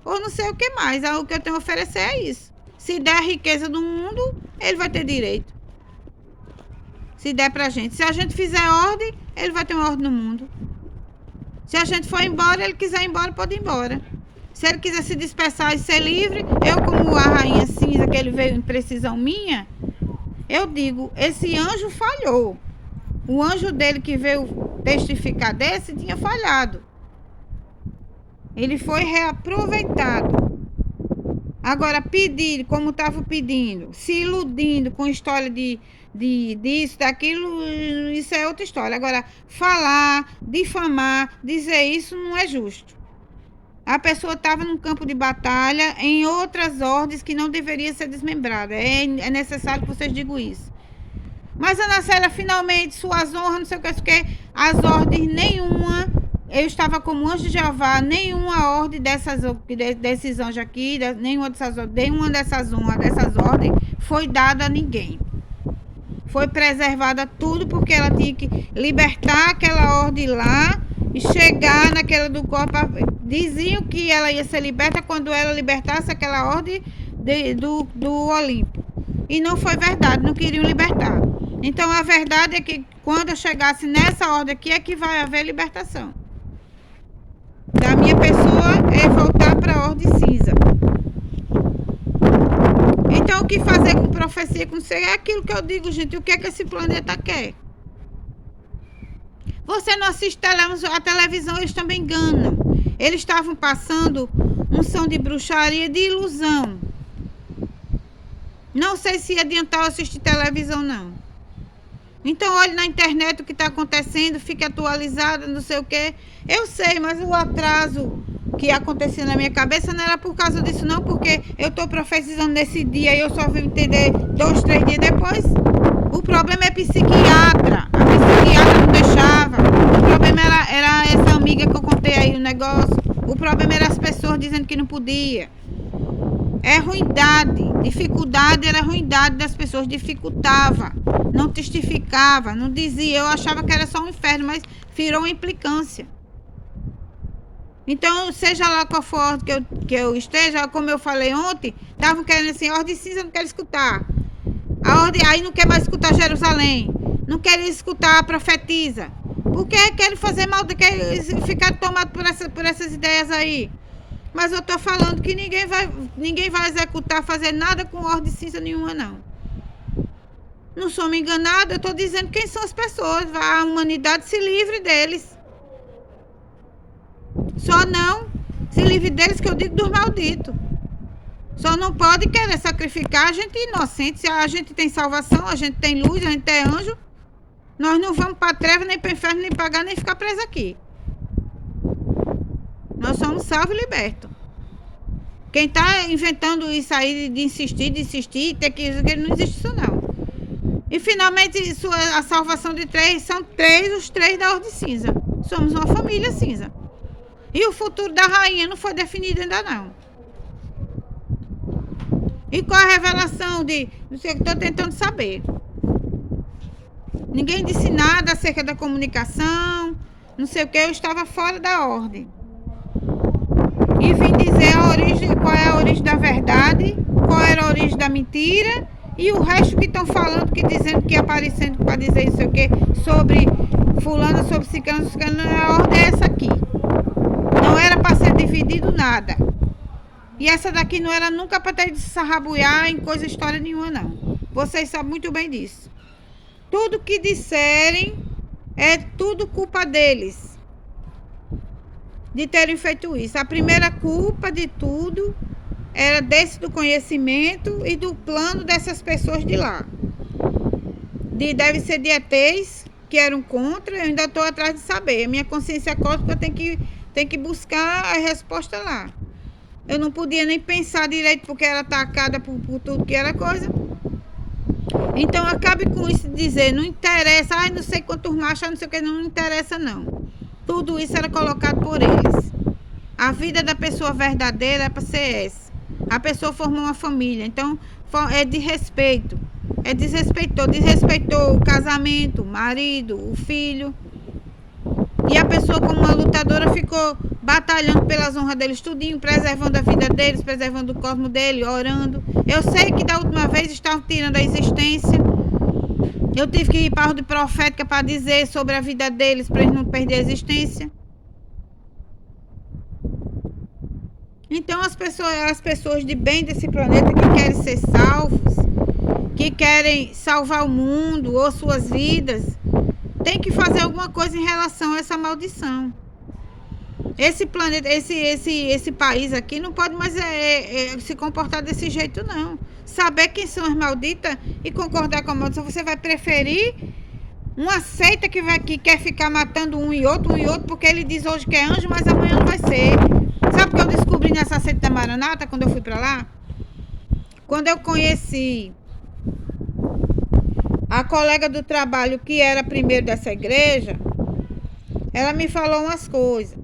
ou não sei o que mais. O que eu tenho a oferecer é isso. Se der a riqueza do mundo, ele vai ter direito. Se der pra gente. Se a gente fizer ordem, ele vai ter uma ordem no mundo. Se a gente for embora, ele quiser ir embora, pode ir embora. Se ele quiser se dispersar e ser livre, eu como a rainha cinza, que ele veio em precisão minha, eu digo, esse anjo falhou. O anjo dele que veio testificar desse tinha falhado. Ele foi reaproveitado. Agora, pedir, como estava pedindo, se iludindo com história disso, daquilo, isso é outra história. Agora, falar, difamar, dizer isso não é justo. A pessoa estava num campo de batalha em outras ordens que não deveria ser desmembrada. É necessário que vocês digam isso. Mas, Ana Célia, finalmente, suas honras, não sei o que, as ordens nenhuma, eu estava como anjo de Jeová, nenhuma ordem desses anjos aqui, nenhuma dessas ordens foi dada a ninguém. Foi preservada tudo, porque ela tinha que libertar aquela ordem lá e chegar naquela do corpo. Diziam que ela ia ser liberta quando ela libertasse aquela ordem do Olimpo. E não foi verdade, não queriam libertar. Então a verdade é que quando eu chegasse nessa ordem aqui é que vai haver libertação. Da minha pessoa é voltar para a ordem cinza. Então o que fazer com profecia, com ser, é aquilo que eu digo, gente. O que é que esse planeta quer? Você não assiste a televisão, eles também enganam. Eles estavam passando um som de bruxaria, de ilusão. Não sei se adiantar assistir televisão, não. Então olhe na internet o que está acontecendo, fique atualizada, não sei o que. Eu sei, mas o atraso que aconteceu na minha cabeça não era por causa disso, não, porque eu estou profetizando nesse dia e eu só vim entender 2, 3 dias depois. O problema é psiquiatra. A psiquiatra não deixava. O problema era essa amiga que eu contei aí o negócio. O problema era as pessoas dizendo que não podia. É ruindade. Dificuldade era ruindade das pessoas. Dificultava. Não testificava. Não dizia. Eu achava que era só um inferno, mas virou uma implicância. Então, seja lá qual for a ordem que eu esteja, como eu falei ontem, estavam querendo assim, ordem cinza, não quero escutar. A ordem aí não quer mais escutar Jerusalém. Não quer escutar a profetisa. Porque querem fazer mal, querem ficar tomado por essas ideias aí. Mas eu estou falando que ninguém vai executar, fazer nada com ordem cinza nenhuma, não. Não sou me enganada, eu estou dizendo quem são as pessoas. A humanidade se livre deles. Só não se livre deles, que eu digo dos malditos. Só não pode querer sacrificar a gente inocente. Se a gente tem salvação, a gente tem luz, a gente é anjo, nós não vamos para a treva, nem para o inferno, nem pagar, nem ficar preso aqui. Nós somos salvos e libertos. Quem está inventando isso aí de insistir, ter que não existe isso não. E finalmente a salvação de três, são os três da Ordem Cinza. Somos uma família cinza. E o futuro da rainha não foi definido ainda não. E qual a revelação de... Não sei o que estou tentando saber. Ninguém disse nada acerca da comunicação, não sei o que, eu estava fora da ordem. E vim dizer qual é a origem da verdade, qual era a origem da mentira, e o resto que estão falando, que dizendo que aparecendo para dizer isso aqui, sobre fulano, sobre ciclano, a ordem é essa aqui. Não era para ser dividido nada. E essa daqui não era nunca para ter de se sarrabuiar em coisa história nenhuma, não. Vocês sabem muito bem disso. Tudo que disserem é tudo culpa deles. De terem feito isso. A primeira culpa de tudo era desse do conhecimento e do plano dessas pessoas de lá. Deve ser de ETs que eram contra, eu ainda estou atrás de saber. A minha consciência cósmica tem que buscar a resposta lá. Eu não podia nem pensar direito porque era atacada por tudo que era coisa. Então acabe com isso de dizer, não interessa, não sei quantos machos, não sei o que, não interessa não. Tudo isso era colocado por eles. A vida da pessoa verdadeira é para ser essa. A pessoa formou uma família, então é de respeito. Desrespeitou o casamento, o marido, o filho. E a pessoa, como uma lutadora, ficou batalhando pelas honras deles, tudinho, preservando a vida deles, preservando o cosmo dele, orando. Eu sei que da última vez estavam tirando a existência. Eu tive que ir para a ordem profética para dizer sobre a vida deles, para eles não perder a existência. Então as pessoas de bem desse planeta que querem ser salvos, que querem salvar o mundo ou suas vidas, tem que fazer alguma coisa em relação a essa maldição. Esse planeta, esse país aqui não pode mais se comportar desse jeito não. Saber quem são as malditas e concordar com a maldição. Você vai preferir uma seita que quer ficar matando um e outro, porque ele diz hoje que é anjo, mas amanhã não vai ser. Sabe o que eu descobri nessa seita da Maranata quando eu fui pra lá? Quando eu conheci a colega do trabalho que era primeiro dessa igreja, ela me falou umas coisas.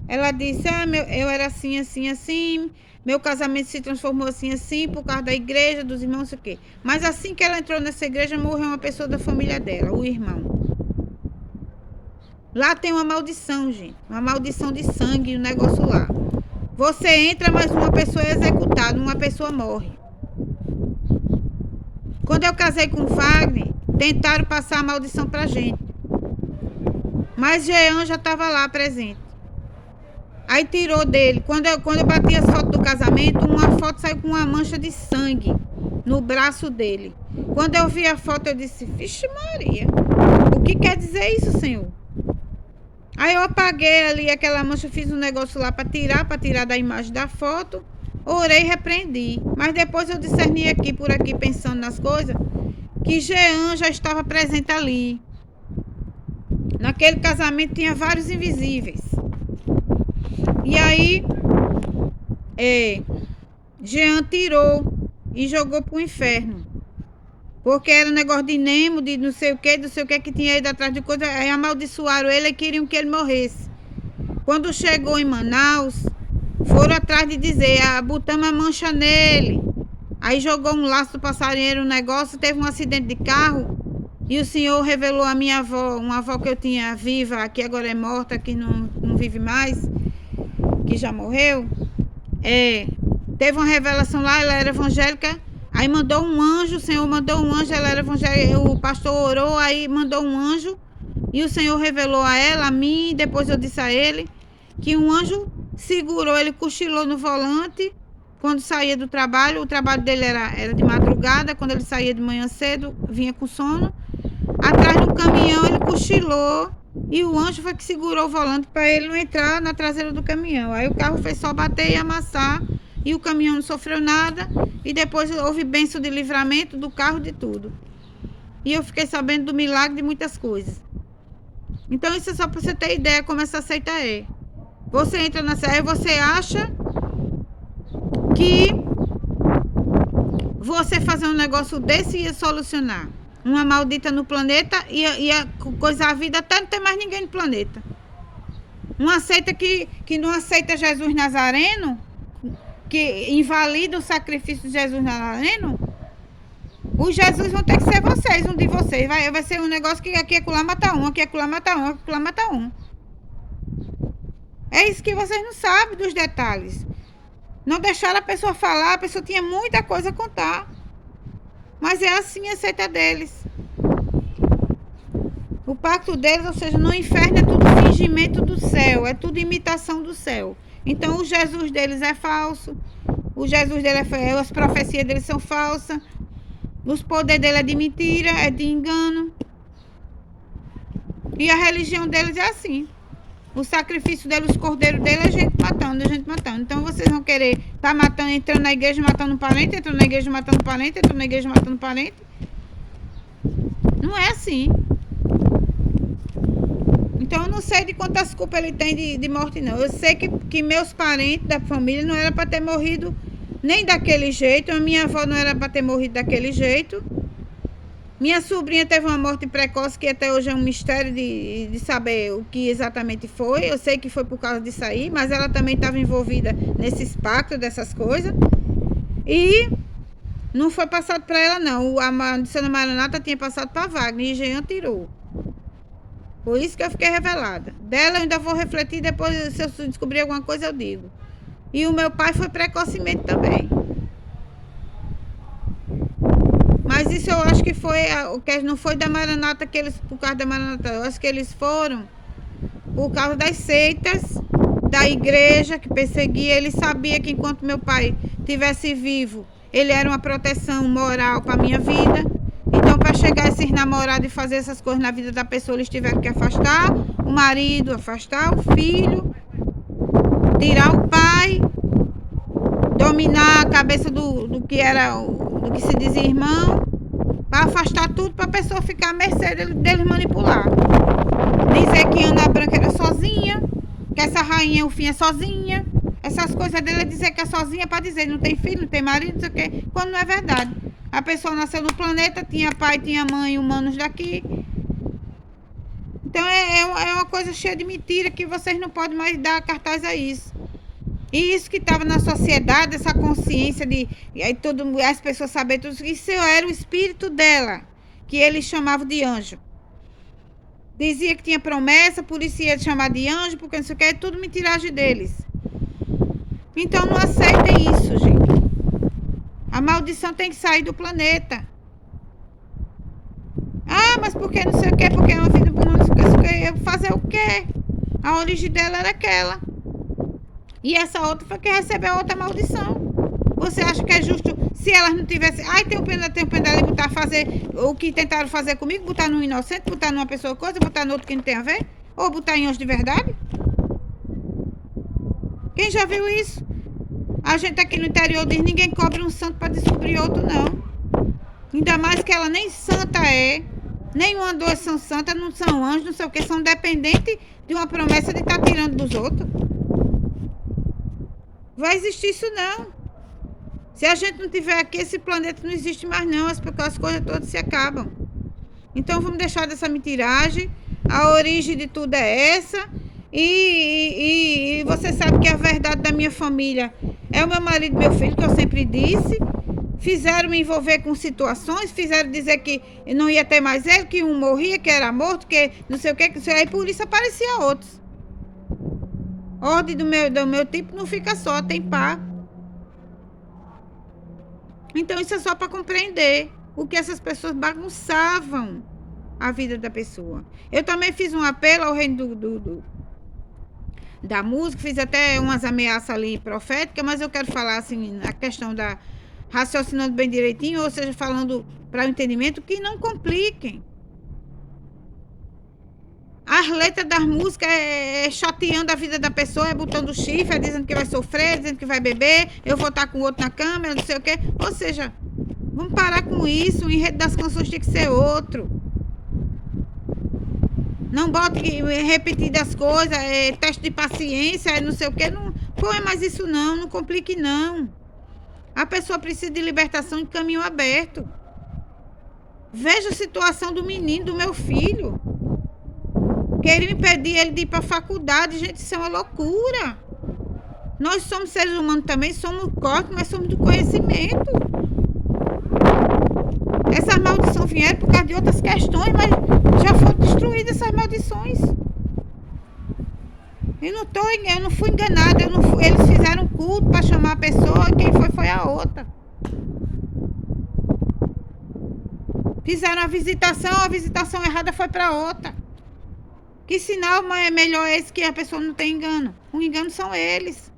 Ela disse, eu era assim, assim, assim, meu casamento se transformou assim, assim, por causa da igreja, dos irmãos, não sei o quê. Mas assim que ela entrou nessa igreja, morreu uma pessoa da família dela, o irmão. Lá tem uma maldição, gente, uma maldição de sangue, um negócio lá. Você entra, mas uma pessoa é executada, uma pessoa morre. Quando eu casei com o Fagner, tentaram passar a maldição pra gente. Mas Jean já estava lá presente. Aí tirou dele. Quando eu bati as fotos do casamento, uma foto saiu com uma mancha de sangue no braço dele. Quando eu vi a foto, eu disse, vixe Maria, o que quer dizer isso, Senhor? Aí eu apaguei ali aquela mancha, fiz um negócio lá para tirar da imagem da foto. Orei e repreendi. Mas depois eu discerni aqui, por aqui, pensando nas coisas, que Jean já estava presente ali. Naquele casamento tinha vários invisíveis. E aí, Jean tirou e jogou pro inferno. Porque era um negócio de Nemo, de não sei o que tinha ido atrás de coisa. Aí amaldiçoaram ele e queriam que ele morresse. Quando chegou em Manaus, foram atrás de dizer, botamos a mancha nele. Aí jogou um laço do passarinheiro, um negócio, teve um acidente de carro. E o Senhor revelou a minha avó, uma avó que eu tinha viva, que agora é morta, que não vive mais, que já morreu. Teve uma revelação lá, ela era evangélica. Aí mandou um anjo, o Senhor mandou um anjo, ela era evangélica, o pastor orou, aí mandou um anjo. E o Senhor revelou a ela, a mim, depois eu disse a ele, que um anjo segurou, ele cochilou no volante, quando saía do trabalho. O trabalho dele era de madrugada, quando ele saía de manhã cedo, vinha com sono. Atrás do caminhão ele cochilou e o anjo foi que segurou o volante para ele não entrar na traseira do caminhão. Aí o carro fez só bater e amassar, e o caminhão não sofreu nada, e depois houve bênção de livramento do carro, de tudo. E eu fiquei sabendo do milagre de muitas coisas. Então isso é só para você ter ideia como essa seita é. Você entra na seita e você acha que você fazer um negócio desse ia solucionar. Uma maldita no planeta ia coisar a vida até não ter mais ninguém no planeta. Uma seita que não aceita Jesus Nazareno, que invalida o sacrifício de Jesus Nazareno, os Jesus vão ter que ser vocês, um de vocês. Vai ser um negócio que aqui é acolá mata um, aqui é acolá mata um, aqui é acolá mata um. É isso que vocês não sabem dos detalhes. Não deixaram a pessoa falar, a pessoa tinha muita coisa a contar. Mas é assim a seita deles. O pacto deles, ou seja, no inferno é tudo fingimento do céu, é tudo imitação do céu. Então o Jesus deles é falso, o Jesus deles as profecias deles são falsas, os poderes dele é de mentira, é de engano. E a religião deles é assim. O sacrifício deles, os cordeiros dele é gente matando, gente matando. Então vocês vão querer estar matando, entrando na igreja matando um parente, entrando na igreja matando um parente, entrando na igreja matando um parente. Não é assim. Então eu não sei de quantas culpas ele tem de morte, não. Eu sei que meus parentes da família não era para ter morrido nem daquele jeito. A minha avó não era para ter morrido daquele jeito. Minha sobrinha teve uma morte precoce, que até hoje é um mistério de saber o que exatamente foi. Eu sei que foi por causa disso aí, mas ela também estava envolvida nesses pactos, dessas coisas. E não foi passado para ela, não. A maldição da Maranata tinha passado para Wagner e Jean tirou. Por isso que eu fiquei revelada. Dela eu ainda vou refletir, depois se eu descobrir alguma coisa eu digo. E o meu pai foi precocemente também. Mas isso eu acho que foi, não foi da Maranata, que eles, por causa da Maranata, eu acho que eles foram por causa das seitas, da igreja que perseguia. Ele sabia que enquanto meu pai estivesse vivo, ele era uma proteção moral para a minha vida. Então, para chegar esses namorados e fazer essas coisas na vida da pessoa, eles tiveram que afastar o marido, afastar o filho, tirar o pai, dominar a cabeça do que era, do que se dizia irmão, para afastar tudo, para a pessoa ficar à mercê deles manipular. Dizer que Ana Branca era sozinha, que essa rainha, o fim é sozinha. Essas coisas dele é dizer que é sozinha para dizer não tem filho, não tem marido, não sei o quê, quando não é verdade. A pessoa nasceu no planeta, tinha pai, tinha mãe, humanos daqui. Então é uma coisa cheia de mentira que vocês não podem mais dar cartaz a isso. E isso que estava na sociedade, essa consciência de aí as pessoas saberem tudo isso, era o espírito dela, que eles chamavam de anjo. Dizia que tinha promessa, por isso ia chamar de anjo, porque não sei o que, é tudo mentiragem deles. Então não aceitem isso, gente. A maldição tem que sair do planeta. Ah, mas por que não sei o que? Porque é uma vida boa, não sei o que. Fazer o quê? A origem dela era aquela. E essa outra foi que recebeu outra maldição. Você acha que é justo se elas não tivessem... Ai, tem o pena dela botar fazer o que tentaram fazer comigo, botar num inocente, botar numa pessoa coisa, botar no outro que não tem a ver? Ou botar em anjo de verdade? Quem já viu isso? A gente aqui no interior diz, ninguém cobre um santo para descobrir outro, não. Ainda mais que ela nem santa é, nenhuma duas são santas, não são anjos, não sei o que, são dependentes de uma promessa de estar tirando dos outros. Vai existir isso não. Se a gente não tiver aqui, esse planeta não existe mais não, porque as coisas todas se acabam. Então vamos deixar dessa mentiragem, a origem de tudo é essa, e você sabe que a verdade da minha família é o meu marido e meu filho, que eu sempre disse. Fizeram me envolver com situações, fizeram dizer que não ia ter mais ele, que um morria, que era morto, que não sei o que, aí por isso aparecia outros. Ordem do meu tipo não fica só, tem par. Então isso é só para compreender o que essas pessoas bagunçavam a vida da pessoa. Eu também fiz um apelo ao reino da música, fiz até umas ameaças ali proféticas, mas eu quero falar assim, a questão da raciocinando bem direitinho, ou seja, falando para o entendimento, que não compliquem. As letras das músicas chateando a vida da pessoa, botando chifre, dizendo que vai sofrer, dizendo que vai beber, eu vou estar com o outro na cama, não sei o quê. Ou seja, vamos parar com isso, o enredo das canções tem que ser outro. Não bote repetir das coisas, teste de paciência, não sei o quê. Não põe mais isso não complique não. A pessoa precisa de libertação de caminho aberto. Veja a situação do menino, do meu filho. Queriam impedir ele de ir para a faculdade. Gente, isso é uma loucura. Nós somos seres humanos também, somos corpos, mas somos do conhecimento. Essas maldições vieram por causa de outras questões, mas já foram destruídas essas maldições. Eu não fui enganada. Eles fizeram culto para chamar a pessoa, quem foi a outra. Fizeram a visitação errada foi para outra. Que sinal é melhor esse que a pessoa não tem engano? O engano são eles.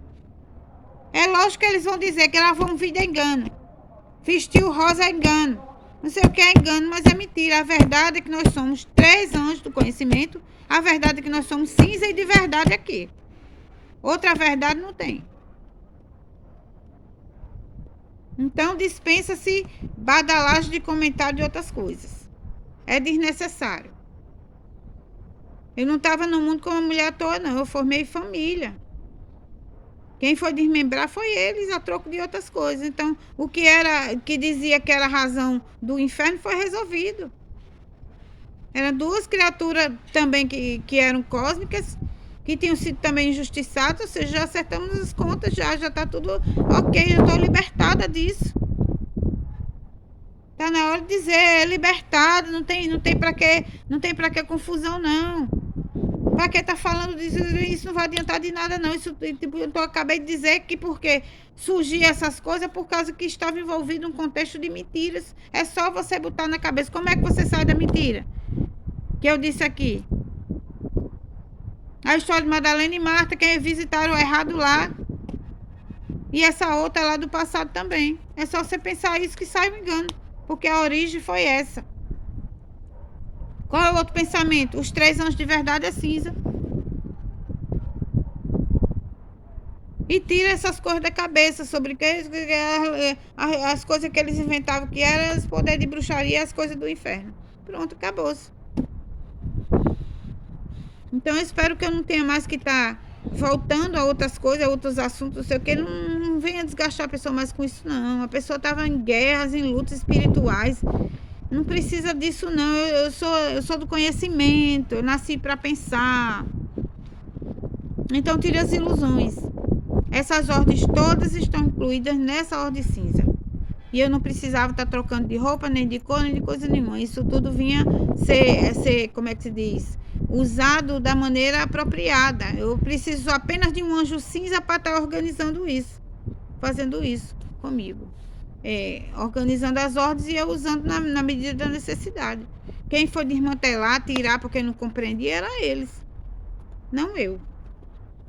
É lógico que eles vão dizer que gravou um vídeo é engano. Vestiu rosa é engano. Não sei o que é engano, mas é mentira. A verdade é que nós somos 3 anjos do conhecimento. A verdade é que nós somos cinza e de verdade aqui. Outra verdade não tem. Então dispensa-se badalagem de comentário de outras coisas. É desnecessário. Eu não estava no mundo como uma mulher à toa, não. Eu formei família. Quem foi desmembrar foi eles, a troco de outras coisas. Então, o que dizia que era a razão do inferno foi resolvido. Eram 2 criaturas também que eram cósmicas, que tinham sido também injustiçadas, ou seja, já acertamos as contas, já está tudo ok, eu estou libertada disso. Está na hora de dizer, é libertado, não tem para que confusão, não. Para que tá falando disso? Isso não vai adiantar de nada, não. Isso, tipo, eu acabei de dizer que porque surgiam essas coisas por causa que estava envolvido um contexto de mentiras. É só você botar na cabeça. Como é que você sai da mentira? Que eu disse aqui. A história de Madalena e Marta, que visitaram errado lá. E essa outra lá do passado também. É só você pensar isso que sai o engano. Porque a origem foi essa. Qual é o outro pensamento? Os 3 anos de verdade é cinza. E tira essas coisas da cabeça sobre as coisas que eles inventavam, que eram os poderes de bruxaria e as coisas do inferno. Pronto, acabou-se. Então eu espero que eu não tenha mais que estar voltando a outras coisas, a outros assuntos, não sei o que. Não venha desgastar a pessoa mais com isso, não. A pessoa estava em guerras, em lutas espirituais. Não precisa disso, não. Eu sou do conhecimento. Eu nasci para pensar. Então, tire as ilusões. Essas ordens todas estão incluídas nessa ordem cinza. E eu não precisava estar trocando de roupa, nem de cor, nem de coisa nenhuma. Isso tudo vinha ser como é que se diz? Usado da maneira apropriada. Eu preciso apenas de um anjo cinza para estar organizando isso. Fazendo isso comigo. Organizando as ordens e eu usando na medida da necessidade. Quem foi desmantelar, tirar porque não compreendia, era eles, não eu.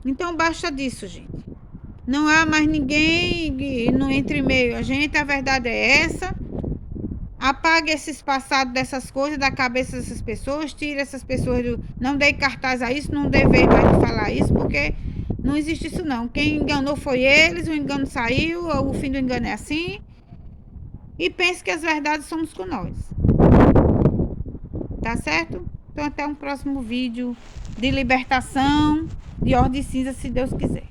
Então basta disso, gente. Não há mais ninguém no entre meio. A gente, a verdade é essa. Apague esses passados dessas coisas da cabeça dessas pessoas. Tire essas pessoas não dê cartaz a isso, não dê vez mais de falar isso, porque não existe isso não. Quem enganou foi eles, o engano saiu, o fim do engano é assim. E pense que as verdades somos com nós. Tá certo? Então até um próximo vídeo de libertação, de ordem cinza, se Deus quiser.